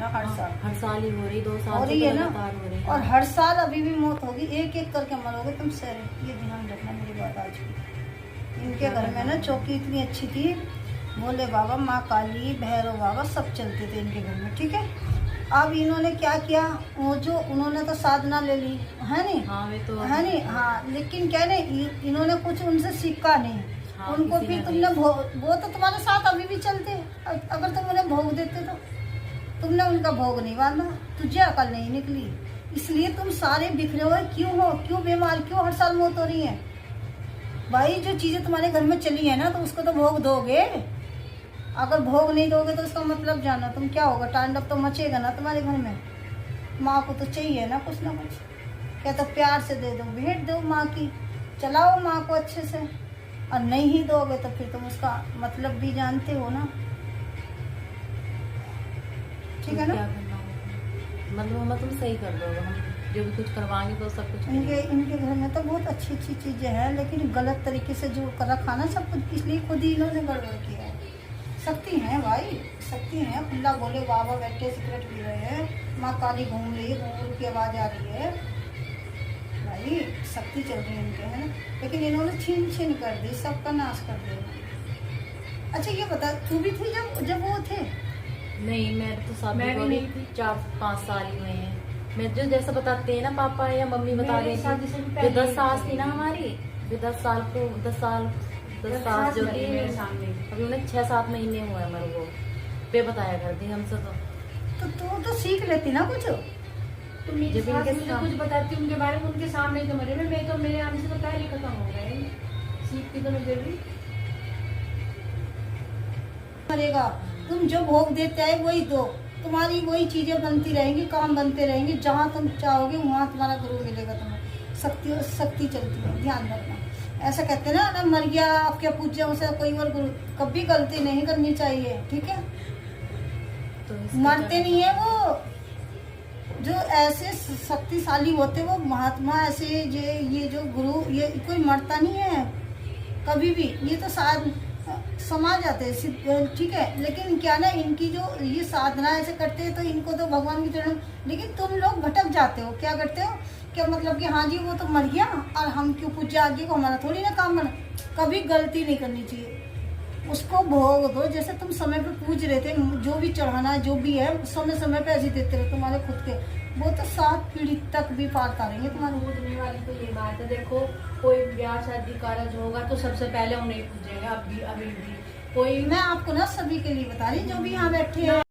ना हर साल। हर साल ही हो रही, 2 साल हो से रही तो है ना, लगातार हो रही है। और हर साल अभी भी मौत होगी, एक एक करके मरोगे तुम सारे। ये ध्यान रखना मेरी बात आज की। इनके घर में ना चौकी इतनी अच्छी थी, भोले बाबा, माँ काली, भैरव बाबा सब चलते थे इनके घर में, ठीक है। अब इन्होंने क्या किया, वो जो उन्होंने तो साधना ले ली है नहीं, हाँ वे तो है नहीं, हाँ, लेकिन क्या नहीं, इन्होंने कुछ उनसे सीखा नहीं। हाँ, उनको किसी फिर ने तुमने नहीं। वो तो तुम्हारे साथ अभी भी चलते, अगर तुम उन्हें भोग देते तो। तुमने उनका भोग नहीं बांधा, तुझे अकल नहीं निकली, इसलिए तुम सारे बिखरे हुए क्यों हो, क्यों बीमार, क्यों हर साल मौत हो रही है। भाई जो चीजें तुम्हारे घर में चली है ना, तो उसको तो भोग दोगे। अगर भोग नहीं दोगे तो उसका मतलब जानो तुम क्या होगा, तांडव तो मचेगा ना तुम्हारे घर में। माँ को तो चाहिए ना कुछ, क्या तो प्यार से दे दो, भेंट दो माँ की, चलाओ माँ को अच्छे से। और नहीं ही दोगे तो फिर तुम उसका मतलब भी जानते हो ना, ठीक है ना। क्या करना होगा, मतलब मम्मा तुम सही कर दोगे, हम जो भी कुछ करवाएंगे तो सब कुछ इनके घर में तो बहुत अच्छी अच्छी चीजें हैं, लेकिन गलत तरीके से जो कर रखा ना सब कुछ, इसलिए खुद ही इन्होंने गड़बड़ किया है। शक्ति है भाई, शक्ति है, खुला बोले बाबा बैठे सिगरेट पी रहे हैं, माँ काली घूम रही है, घूम की आवाज आ रही है भाई, शक्ति चल रही है इनके, है ना। लेकिन इन्होंने छीन छीन कर दी, सबका नाश कर दिया। अच्छा ये बता, तू भी थी जब वो थे? नहीं, मैं तो शादी मैं भी को नहीं थी। 4-5 साल ही हुए हैं। मैं जो जैसा बताते हैं ना पापा या मम्मी बता मेरी रही शादी से भी थी, पहले जो 10 ही साल थी। थी ना हमारी, जो 10 साल को 10 साल जो लगी थी मेरे सामने। अभी उन्हें 6-7 महीने हुए हैं मेरे को, पे बताया करती हमसे तो तू तो सीख लेती ना कुछ। तो मेरी जब सास इनके मुझे साथ- कुछ बताती उनके बारे में, उनके सामने ही तो मरे, मैं तो मेरे आने से तो पहले खत्म हो गए, सीखती तो मैं जरूरी। मरेगा, तुम जो भोग देते आए वही दो, तुम्हारी वही चीजें बनती रहेंगी, काम बनते रहेंगे, जहाँ तुम चाहोगे वहाँ तुम्हारा गुरु मिलेगा तुम्हें। शक्ति शक्ति चलती है, ध्यान रखना। ऐसा कहते हैं ना मर गया आप क्या पूछ जाओ उसे कोई और गुरु, कभी गलती नहीं करनी चाहिए, ठीक है। तो इसके मरते चलते- नहीं है वो, जो ऐसे शक्तिशाली होते वो महात्मा, ऐसे ये जो गुरु, ये कोई मरता नहीं है कभी भी, ये तो शायद समा जाते हैं, ठीक है। लेकिन क्या ना, इनकी जो ये साधना ऐसे करते हैं तो इनको तो भगवान की चरण, लेकिन तुम लोग भटक जाते हो, क्या करते हो, क्या मतलब कि हाँ जी वो तो मर गया और हम क्यों पूजा आगे को, हमारा थोड़ी ना काम बना। कभी गलती नहीं करनी चाहिए, उसको भोग दो, जैसे तुम समय पे पूज रहे थे, जो भी चढ़ाना जो भी है समय समय पे ऐसे देते रहे तुम्हारे खुद के, वो तो 7 पीढ़ी तक भी पारता रहेंगे तुम्हारे। पूजने वाली तो ये बात है, देखो कोई ब्याह शादी कारज होगा तो सबसे पहले उन्हें पूजेंगे, अभी भी कोई मैं आपको ना सभी के लिए बता रही, जो भी यहाँ बैठे हैं।